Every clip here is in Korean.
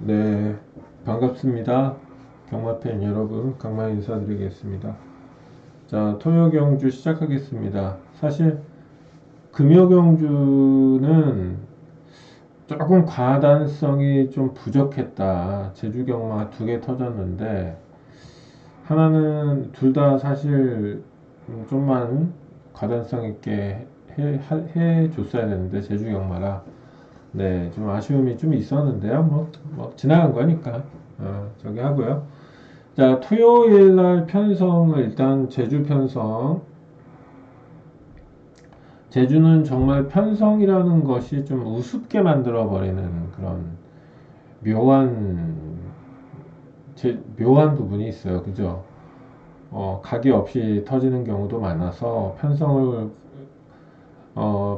네, 반갑습니다. 경마팬 여러분, 강만 인사드리겠습니다. 자, 토요경주 시작하겠습니다. 사실 금요경주는 조금 과단성이 좀 부족했다. 제주경마 두 개 터졌는데 하나는 둘 다 사실 좀만 과단성 있게 줬어야 되는데 제주경마라 네, 좀 아쉬움이 좀 있었는데요. 뭐 지나간 거니까 저기 하고요. 자, 토요일 날 편성을 일단 제주 편성. 제주는 정말 편성이라는 것이 좀 우습게 만들어 버리는 그런 묘한 묘한 부분이 있어요. 그죠? 각이 없이 터지는 경우도 많아서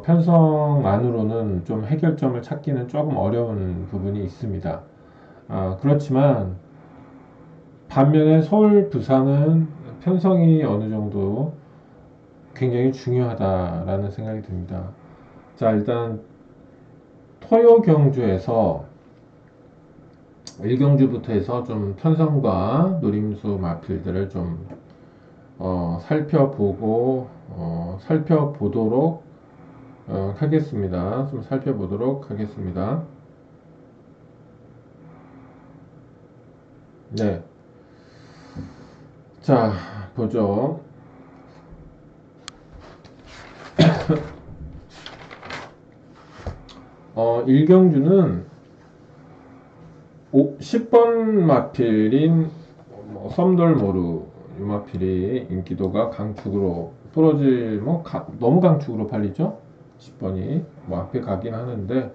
편성만으로는 좀 해결점을 찾기는 조금 어려운 부분이 있습니다. 그렇지만 반면에 서울, 부산은 편성이 어느 정도 굉장히 중요하다라는 생각이 듭니다. 자, 일단 토요 경주에서 1경주부터 해서 좀 편성과 노림수 마필들을 좀 살펴보도록 하겠습니다. 좀 살펴보도록 하겠습니다. 네, 자 보죠. 1경주는 10번 마필인 썸돌모루 이 마필이 인기도가 강축으로 부러질 너무 강축으로 팔리죠. 10번이 뭐 앞에 가긴 하는데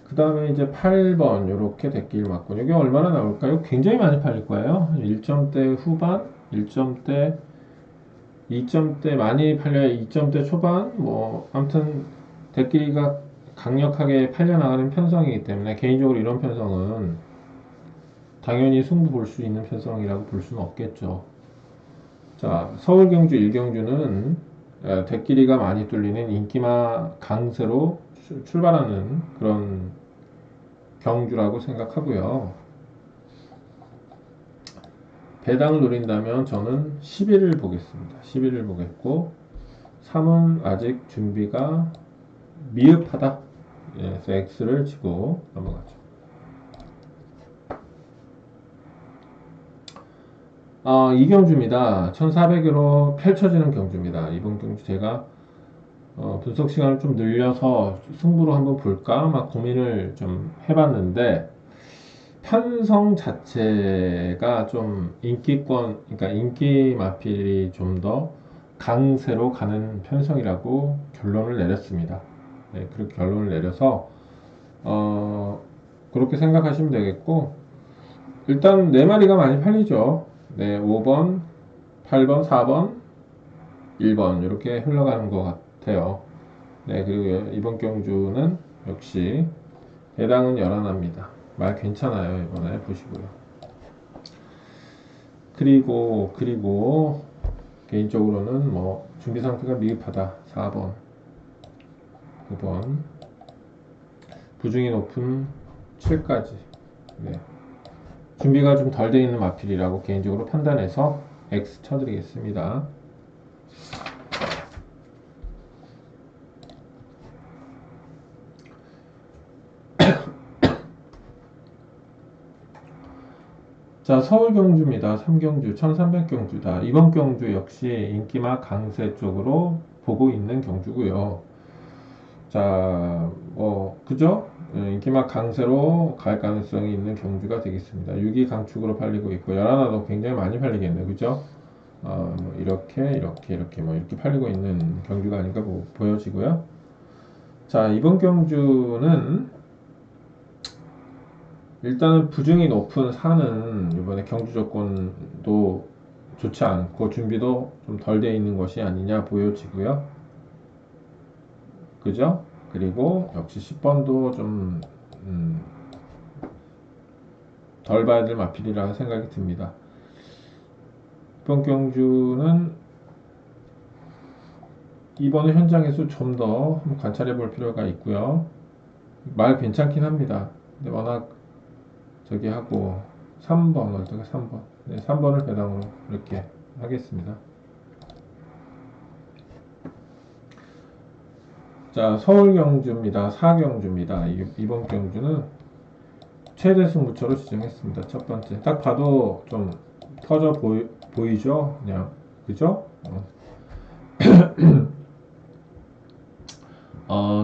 그 다음에 이제 8번 요렇게 대길 맞고 이게 얼마나 나올까요? 굉장히 많이 팔릴 거예요. 1점대 후반, 1점대, 2점대 많이 팔려야 2점대 초반 뭐 아무튼 대길이가 강력하게 팔려나가는 편성이기 때문에 개인적으로 이런 편성은 당연히 승부 볼 수 있는 편성이라고 볼 수는 없겠죠. 자, 서울 경주 1경주는 대길이가 많이 뚫리는 인기마 강세로 출발하는 그런 경주라고 생각하고요. 배당 노린다면 저는 11을 보겠습니다. 11을 보겠고 3은 아직 준비가 미흡하다. 그래서 X를 치고 넘어가죠. 이 경주입니다. 1400으로 펼쳐지는 경주입니다. 이번 경주 제가 분석 시간을 좀 늘려서 승부로 한번 볼까 막 고민을 좀 해봤는데 편성 자체가 좀 그러니까 인기 마필이 좀 더 강세로 가는 편성이라고 결론을 내렸습니다. 네, 그렇게 결론을 내려서 그렇게 생각하시면 되겠고 일단 네 마리가 많이 팔리죠. 네, 5번, 8번, 4번, 1번 이렇게 흘러가는 것 같아요. 네, 그리고 이번 경주는 역시 배당은 열어납니다. 말 괜찮아요. 이번에 보시고요. 그리고 개인적으로는 뭐 준비 상태가 미흡하다. 4번, 9번, 부중이 높은 7까지. 네. 준비가 좀 덜 돼 있는 마필이라고 개인적으로 판단해서 X 쳐드리겠습니다. 자, 서울 경주입니다. 3경주, 1300경주다. 이번 경주 역시 인기마 강세 쪽으로 보고 있는 경주고요. 자, 그죠? 인기마 강세로 갈 가능성이 있는 경주가 되겠습니다. 6위 강축으로 팔리고 있고, 열하나도 굉장히 많이 팔리겠네요. 그죠? 뭐 이렇게 뭐 이렇게 팔리고 있는 경주가 아닌가 보여지고요. 자, 이번 경주는 일단은 부중이 높은 산은 이번에 경주 조건도 좋지 않고 준비도 좀 덜 돼 있는 것이 아니냐 보여지고요. 그죠? 그리고 역시 10번도 좀 덜 봐야 될 마필이라는 생각이 듭니다. 이번 경주는 이번 현장에서 좀 더 관찰해 볼 필요가 있고요. 말 괜찮긴 합니다. 근데 워낙 저기 하고 3번 어떻게 3번 3번을 배당으로 이렇게 하겠습니다. 자, 서울 경주입니다. 4경주입니다. 이번 경주는 최대 승부처로 지정했습니다. 첫 번째 딱 봐도 좀 터져 보이죠? 그냥 그죠?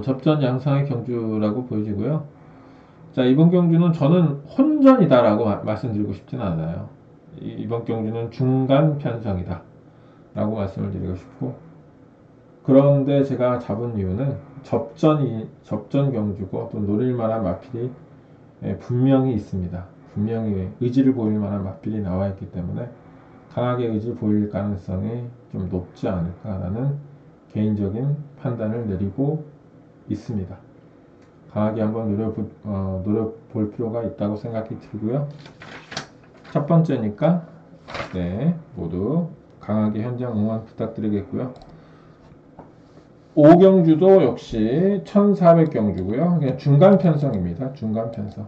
접전 양상의 경주라고 보여지고요. 자, 이번 경주는 저는 혼전이다라고 말씀드리고 싶지는 않아요. 이번 경주는 중간 편성이다 라고 말씀을 드리고 싶고, 그런데 제가 잡은 이유는 접전 경주고 또 노릴 만한 마필이 분명히 있습니다. 분명히 의지를 보일 만한 마필이 나와 있기 때문에 강하게 의지를 보일 가능성이 좀 높지 않을까라는 개인적인 판단을 내리고 있습니다. 강하게 한번 노려볼 필요가 있다고 생각이 들고요. 첫 번째니까 모두 강하게 현장 응원 부탁드리겠고요. 5경주도 역시 1400경주고요. 그냥 중간 편성입니다. 중간 편성.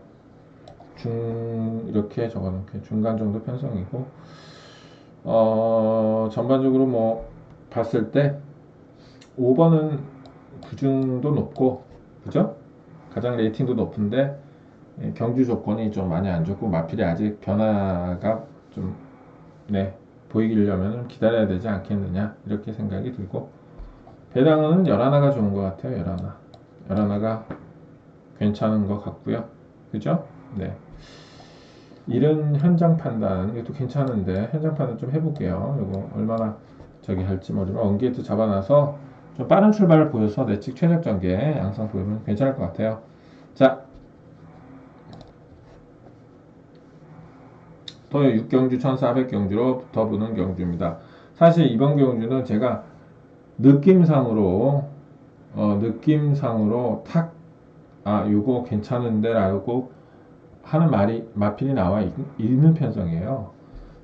이렇게 적어놓게 중간 정도 편성이고, 전반적으로 뭐 봤을 때 5번은 부중도 높고, 그죠? 가장 레이팅도 높은데 경주 조건이 좀 많이 안 좋고 마필이 아직 변화가 좀 보이려면 기다려야 되지 않겠느냐 이렇게 생각이 들고, 배당은 11가 좋은 것 같아요. 11가 괜찮은 것 같고요. 그죠? 이런 현장 판단 이것도 괜찮은데 현장 판단 좀 해볼게요. 이거 얼마나 저기 할지 모르지만 원게이트 잡아놔서 좀 빠른 출발을 보여서 내측 최적 전개 양상 보이면 괜찮을 것 같아요. 자, 또 6경주 1400경주로 붙어보는 경주입니다. 사실 이번 경주는 제가 느낌상으로 요거 괜찮은데 라고 하는 마필이 나와 있는 편성이에요.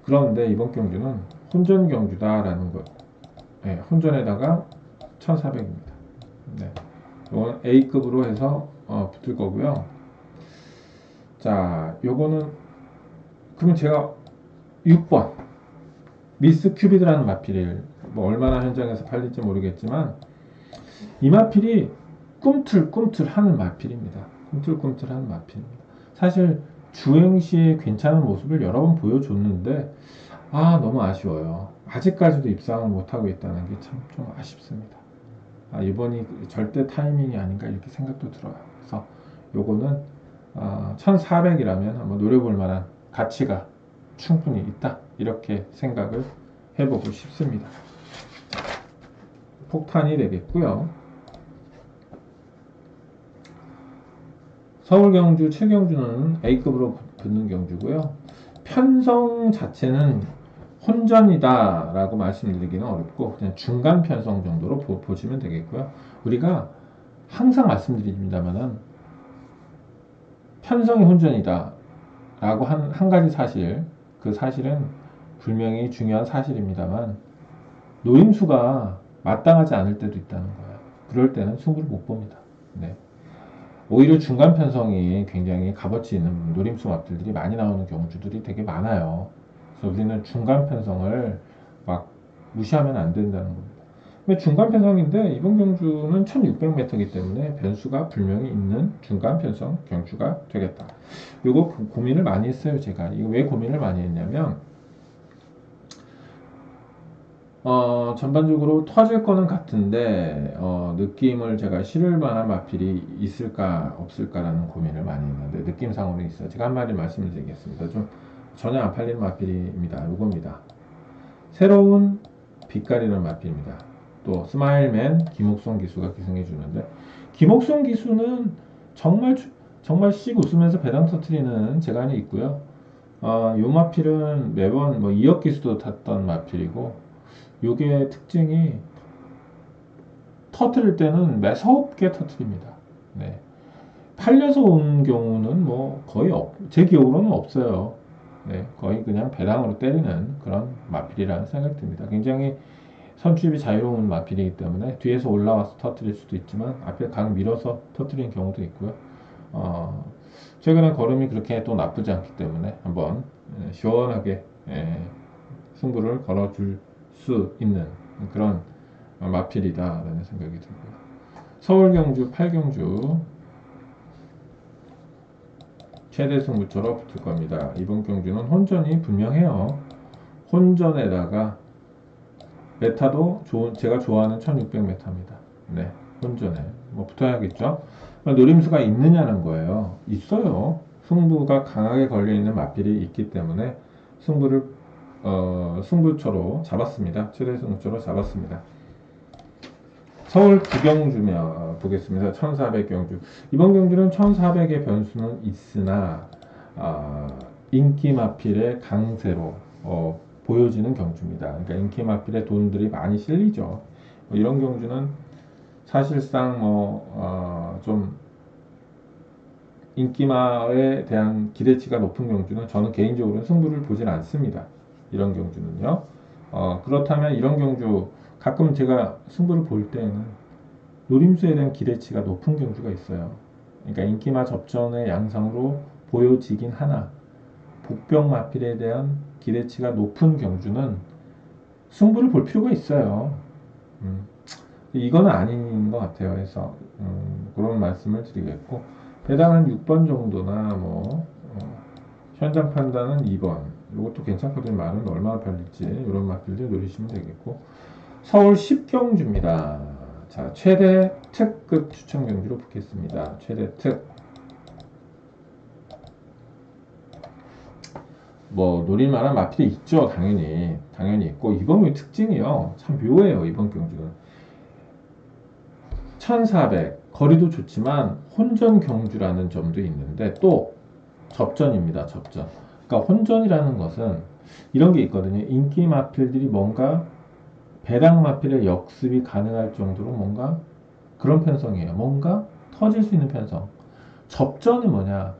그런데 이번 경주는 혼전 경주다라는 것. 혼전에다가 1400입니다. 요거는 A급으로 해서 붙을 거고요. 자, 요거는 그러면 제가 6번 미스 큐비드라는 마필을 뭐 얼마나 현장에서 팔릴지 모르겠지만 이 마필이 꿈틀꿈틀 하는 마필입니다. 꿈틀꿈틀 하는 마필입니다. 사실 주행 시에 괜찮은 모습을 여러 번 보여줬는데 너무 아쉬워요. 아직까지도 입상을 못하고 있다는 게 참 좀 아쉽습니다. 이번이 절대 타이밍이 아닌가 이렇게 생각도 들어요. 그래서 요거는 1400이라면 한번 노려볼 만한 가치가 충분히 있다 이렇게 생각을 해보고 싶습니다. 폭탄이 되겠고요. 서울 경주 7경주는 A급으로 붙는 경주고요. 편성 자체는 혼전이다 라고 말씀드리기는 어렵고 그냥 중간 편성 정도로 보시면 되겠고요. 우리가 항상 말씀드립니다만은 편성이 혼전이다 라고 한 가지 사실, 그 사실은 분명히 중요한 사실입니다만 노림수가 마땅하지 않을 때도 있다는 거예요. 그럴 때는 승부를 못 봅니다. 오히려 중간 편성이 굉장히 값어치 있는 노림수 마필들이 많이 나오는 경주들이 되게 많아요. 그래서 우리는 중간 편성을 막 무시하면 안 된다는 겁니다. 근데 중간 편성인데 이번 경주는 1600m이기 때문에 변수가 분명히 있는 중간 편성 경주가 되겠다. 이거 고민을 많이 했어요. 제가 이거 왜 고민을 많이 했냐면 전반적으로 터질 거는 같은데 느낌을 제가 실을 만한 마필이 있을까 없을까라는 고민을 많이 했는데 느낌상으로 있어요. 제가 한마디 말씀을 드리겠습니다. 좀 전혀 안 팔리는 마필입니다. 요겁니다. 새로운 빛깔이라는 마필입니다. 또 스마일맨 김옥성 기수가 기승해 주는데, 김옥성 기수는 정말 씩 웃으면서 배당 터트리는 재간이 있고요. 요 마필은 매번 뭐 2억 기수도 탔던 마필이고, 요게 특징이 터트릴 때는 매섭게 터트립니다. 팔려서 온 경우는 뭐 거의 제 기억으로는 없어요. 거의 그냥 배당으로 때리는 그런 마필이라는 생각이 듭니다. 굉장히 선출입이 자유로운 마필이기 때문에 뒤에서 올라와서 터트릴 수도 있지만 앞에 강 밀어서 터트리는 경우도 있고요. 최근에 걸음이 그렇게 또 나쁘지 않기 때문에 한번 시원하게 승부를 걸어줄 수 있는 그런 마필이다라는 생각이 들고요. 서울 경주 8경주 최대 승부처로 붙을 겁니다. 이번 경주는 혼전이 분명해요. 혼전에다가 메타도 제가 좋아하는 1600m입니다. 네, 혼전에 뭐 붙어야겠죠. 노림수가 있느냐는 거예요. 있어요. 승부가 강하게 걸려있는 마필이 있기 때문에 승부를 승부처로 잡았습니다. 최대 승부처로 잡았습니다. 서울 구경주면 보겠습니다. 1400경주. 이번 경주는 1400의 변수는 있으나 인기 마필의 강세로 보여지는 경주입니다. 그러니까 인기 마필의 돈들이 많이 실리죠. 이런 경주는 사실상 좀 인기마에 대한 기대치가 높은 경주는 저는 개인적으로는 승부를 보질 않습니다. 이런 경주는요. 그렇다면 이런 경주 가끔 제가 승부를 볼 때는 노림수에 대한 기대치가 높은 경주가 있어요. 그러니까 인기마 접전의 양상으로 보여지긴 하나 복병 마필에 대한 기대치가 높은 경주는 승부를 볼 필요가 있어요. 이거는 아닌 것 같아요. 그래서 그런 말씀을 드리겠고 배당은 6번 정도나 현장 판단은 2번 이것도 괜찮거든요. 말은 얼마나 팔릴지 이런 맛들도 노리시면 되겠고 서울 10경주입니다. 자, 최대 특급 추천 경주로 붙겠습니다. 최대 특 노릴만한 마필이 있죠. 당연히 있고 이번 경주 특징이요. 참 묘해요. 이번 경주는 1400 거리도 좋지만 혼전 경주라는 점도 있는데 또 접전입니다. 접전. 그러니까 혼전이라는 것은 이런 게 있거든요. 인기 마필들이 뭔가 배당 마필의 역습이 가능할 정도로 뭔가 그런 편성이에요. 뭔가 터질 수 있는 편성. 접전은 뭐냐?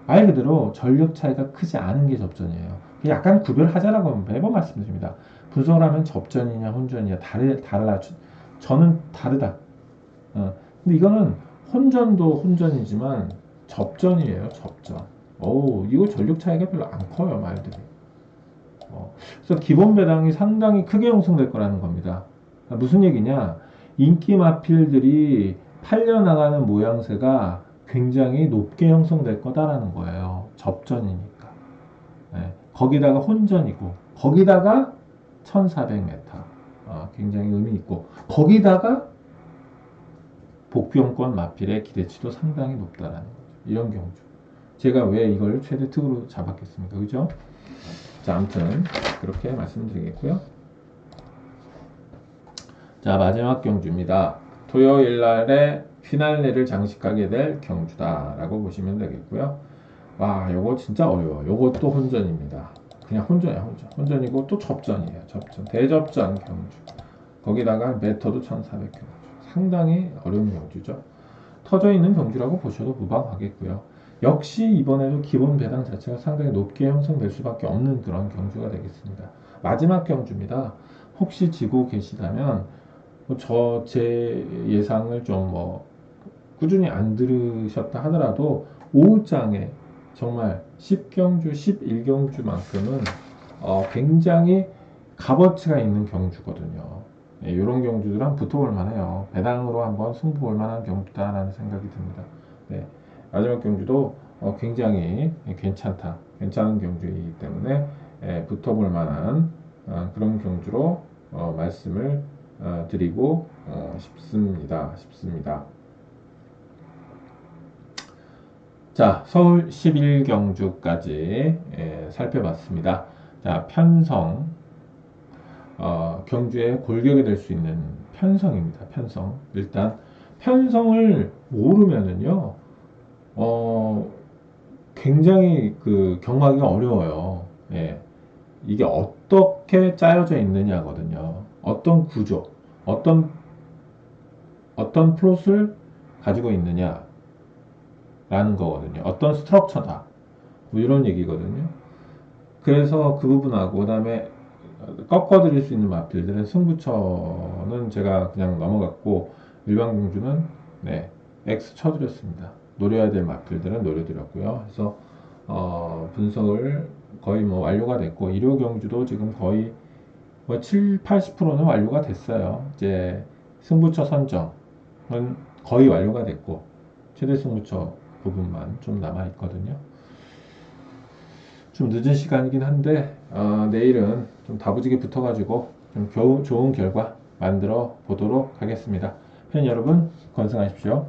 말 그대로 전력 차이가 크지 않은 게 접전이에요. 약간 구별하자라고 매번 말씀드립니다. 분석을 하면 접전이냐 혼전이냐 달라. 저는 다르다. 근데 이거는 혼전도 혼전이지만 접전이에요. 접전. 이거 전력 차이가 별로 안 커요. 말들이. 그래서 기본 배당이 상당히 크게 형성될 거라는 겁니다. 무슨 얘기냐? 인기 마필들이 팔려나가는 모양새가 굉장히 높게 형성될 거다라는 거예요. 접전이니까. 거기다가 혼전이고, 거기다가 1400m. 굉장히 의미 있고, 거기다가 복병권 마필의 기대치도 상당히 높다라는 거죠. 이런 경주. 제가 왜 이걸 최대 특으로 잡았겠습니까? 그죠? 자, 아무튼 그렇게 말씀드리겠고요. 자, 마지막 경주입니다. 토요일 날에 피날레를 장식하게 될 경주다라고 보시면 되겠고요. 와, 요거 진짜 어려워. 요것도 혼전입니다. 그냥 혼전이야, 혼전이고 또 접전이에요. 접전, 대접전 경주. 거기다가 메터도 1400 경주. 상당히 어려운 경주죠. 터져 있는 경주라고 보셔도 무방하겠고요. 역시 이번에도 기본 배당 자체가 상당히 높게 형성될 수밖에 없는 그런 경주가 되겠습니다. 마지막 경주입니다. 혹시 지고 계시다면 제 예상을 좀 꾸준히 안 들으셨다 하더라도 오후장에 정말 10경주, 11경주만큼은 굉장히 값어치가 있는 경주거든요. 이런 경주들 한번 붙어볼 만해요. 배당으로 한번 승부 볼 만한 경주다라는 생각이 듭니다. 네, 마지막 경주도 굉장히 괜찮은 경주이기 때문에 붙어볼 만한 그런 경주로 말씀을 드리고 싶습니다. 자, 서울 11경주까지 살펴봤습니다. 자, 편성 경주의 골격이 될 수 있는 편성입니다. 편성. 일단 편성을 모르면은요, 굉장히 경마하기가 어려워요. 이게 어떻게 짜여져 있느냐거든요. 어떤 구조, 어떤 플롯을 가지고 있느냐라는 거거든요. 어떤 스트럭처다. 이런 얘기거든요. 그래서 그 부분하고 그다음에 꺾어드릴 수 있는 마필들의 승부처는 제가 그냥 넘어갔고 일반 공주는 X 쳐드렸습니다. 노려야 될 마필들은 노려드렸고요. 그래서 분석을 거의 뭐 완료가 됐고, 일요 경주도 지금 거의 뭐 7, 80%는 완료가 됐어요. 이제 승부처 선정은 거의 완료가 됐고, 최대 승부처 부분만 좀 남아 있거든요. 좀 늦은 시간이긴 한데 내일은 좀 다부지게 붙어가지고 좀 좋은 결과 만들어 보도록 하겠습니다. 팬 여러분, 건승하십시오.